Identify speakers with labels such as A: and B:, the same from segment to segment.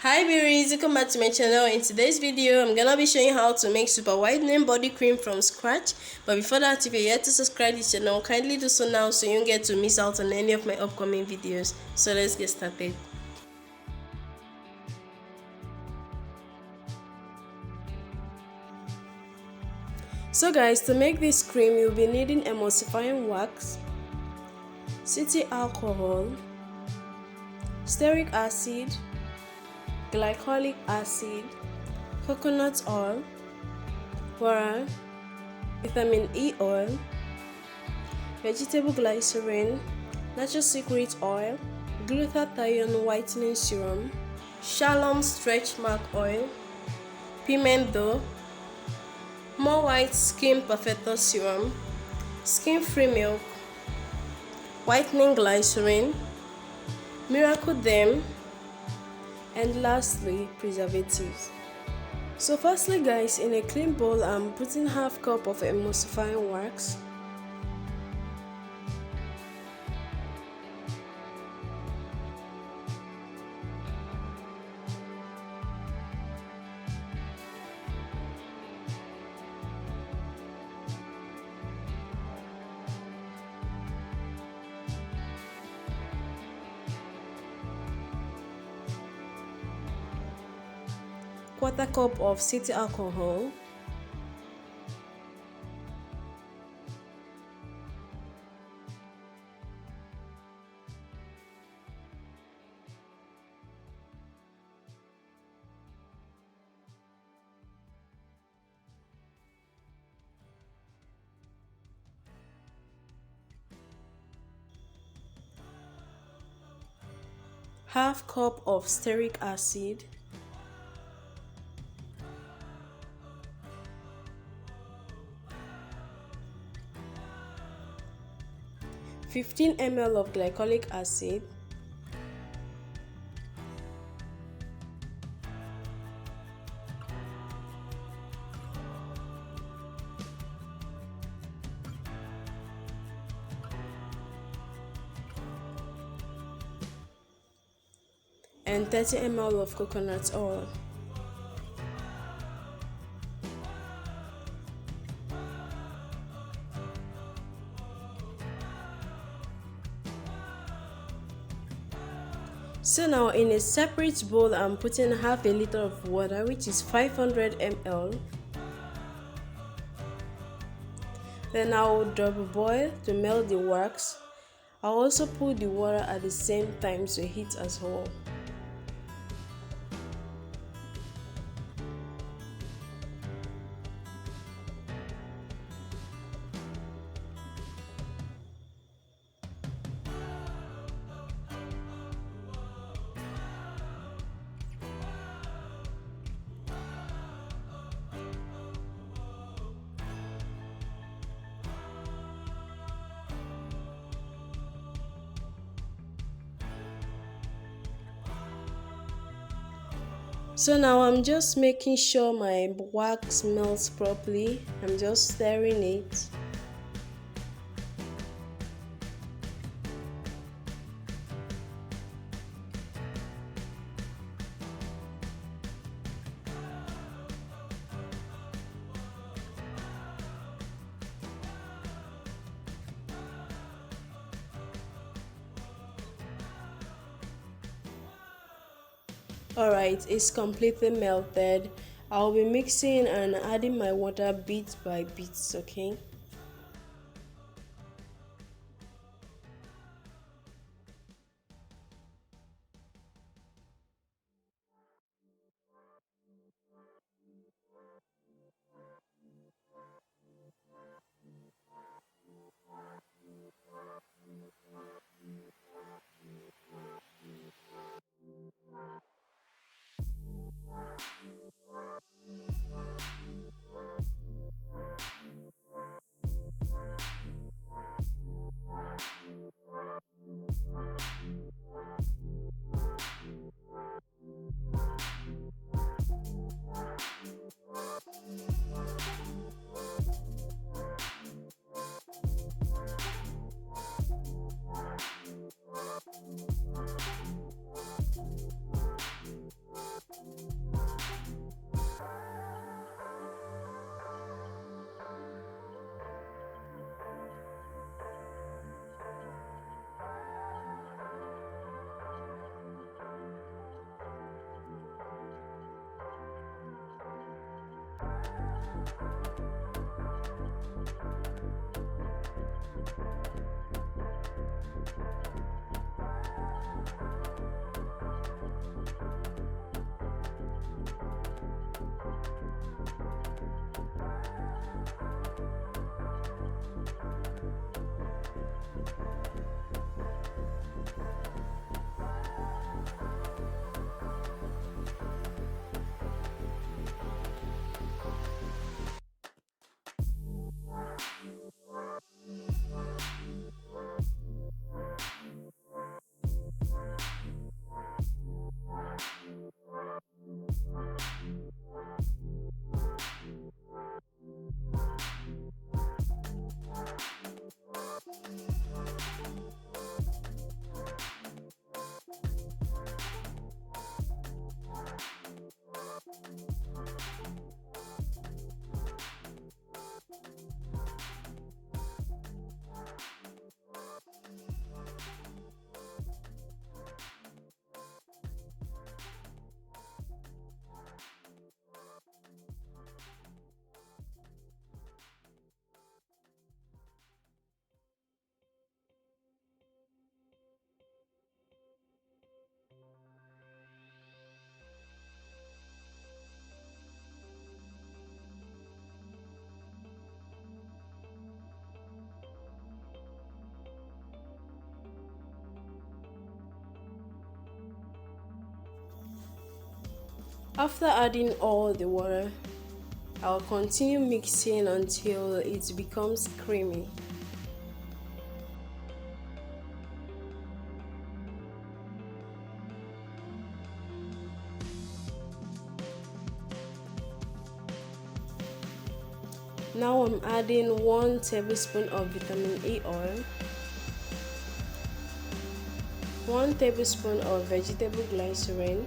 A: Hi beauties, welcome back to my channel. In today's video I'm gonna be showing you how to make super whitening body cream from scratch. But before that, if you're yet to subscribe to this channel, kindly do so now so you don't get to miss out on any of my upcoming videos. So let's get started. So guys, to make this cream you'll be needing emulsifying wax, city alcohol, stearic acid, glycolic acid, coconut oil, water, vitamin E oil, vegetable glycerin, natural secret oil, glutathione whitening serum, shalom stretch mark oil, pimento, more white skin perfector serum, skin free milk, whitening glycerin, miracle derm, and lastly preservatives. So firstly guys, in a clean bowl I'm putting half cup of emulsifying wax, quarter cup of city alcohol, half cup of stearic acid, 15 ml of glycolic acid, and 30 ml of coconut oil. So now in a separate bowl I'm putting half a liter of water, which is 500 ml. Then I'll double boil to melt the wax. I'll also put the water at the same time to heat as well. So now I'm just making sure my wax melts properly. I'm just stirring it. Alright, it's completely melted. I'll be mixing and adding my water bit by bit, okay? After adding all the water, I'll continue mixing until it becomes creamy. Now I'm adding 1 tablespoon of vitamin A oil, 1 tablespoon of vegetable glycerin,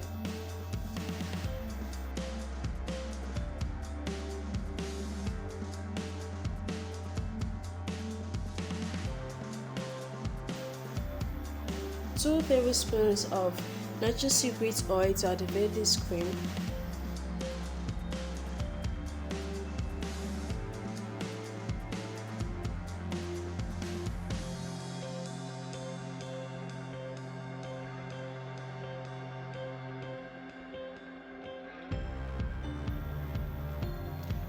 A: two tablespoons of natural secret oil to activate this cream,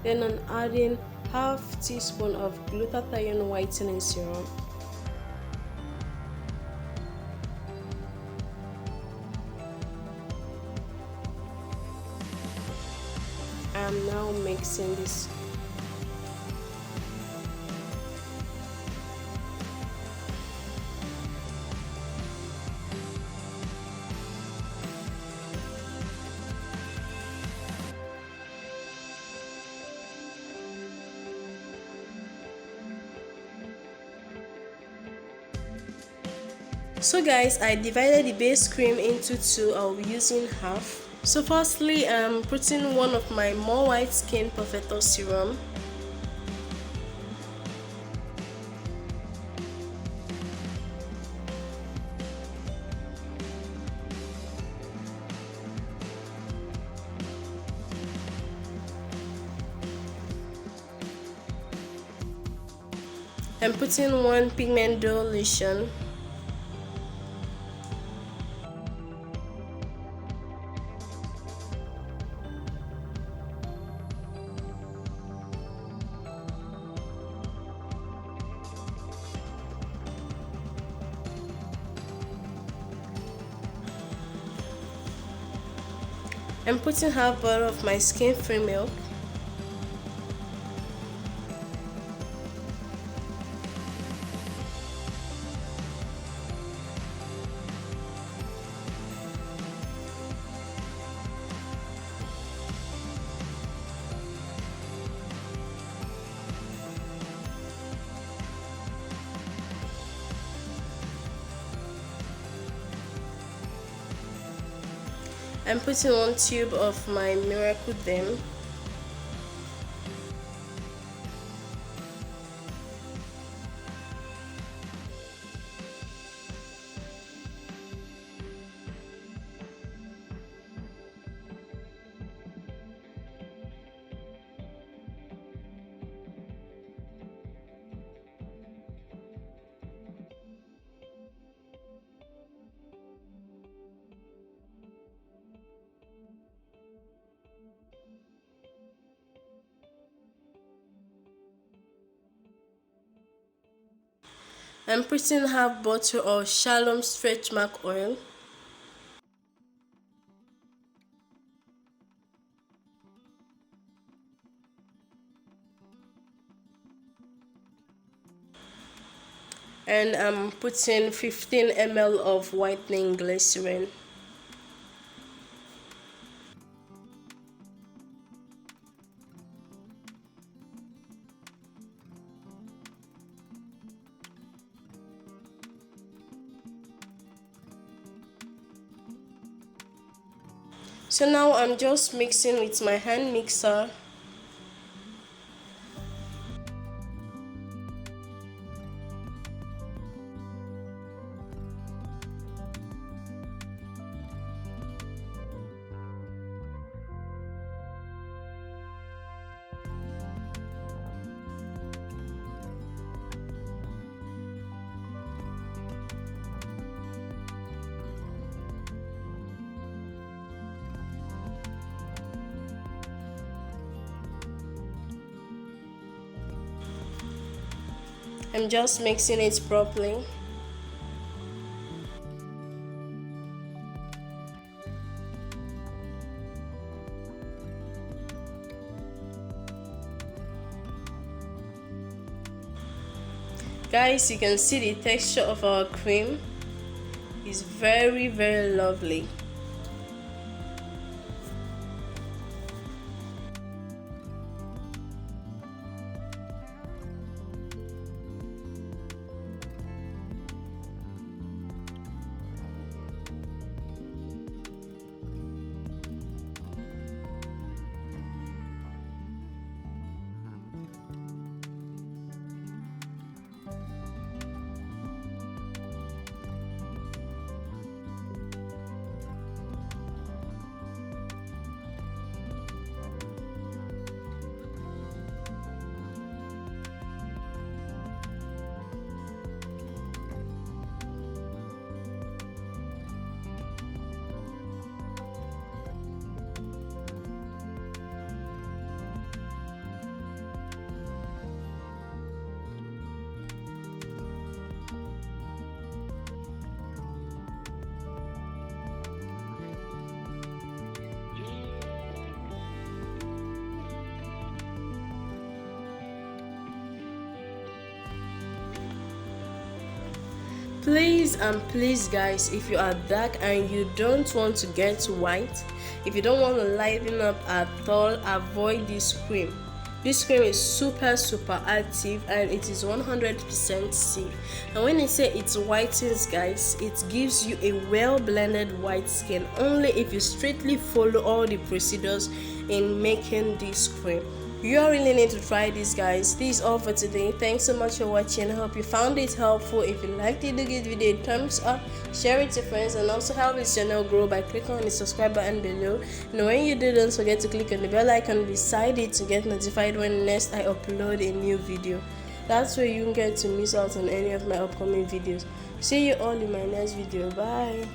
A: then I'm adding half teaspoon of glutathione whitening serum, I'm now mixing this. So guys, I divided the base cream into two. I'll be using half. So firstly, I'm putting one of my more white skin perfector serum. I'm putting 1 pigment duo lotion. I'm putting half bottle of my skin free milk. I'm putting 1 tube of my Miracle Dem. I'm putting half bottle of Shalom stretch mark oil. And I'm putting 15 ml of whitening glycerin. So now I'm just mixing with my hand mixer. I'm just mixing it properly. Guys, you can see the texture of our cream is very lovely. Please and please guys, if you are dark and you don't want to get white, if you don't want to lighten up at all, avoid this cream. This cream is super active and it is 100% safe. And when I say it whitens guys, it gives you a well blended white skin only if you strictly follow all the procedures in making this cream. You all really need to try this guys. This is all for today. Thanks so much for watching. I hope you found it helpful. If you liked it, do give the video a thumbs up, share it to friends, and also help this channel grow by clicking on the subscribe button below. And when you do, don't forget to click on the bell icon beside it to get notified when next I upload a new video. That's where you can get to miss out on any of my upcoming videos. See you all in my next video. Bye.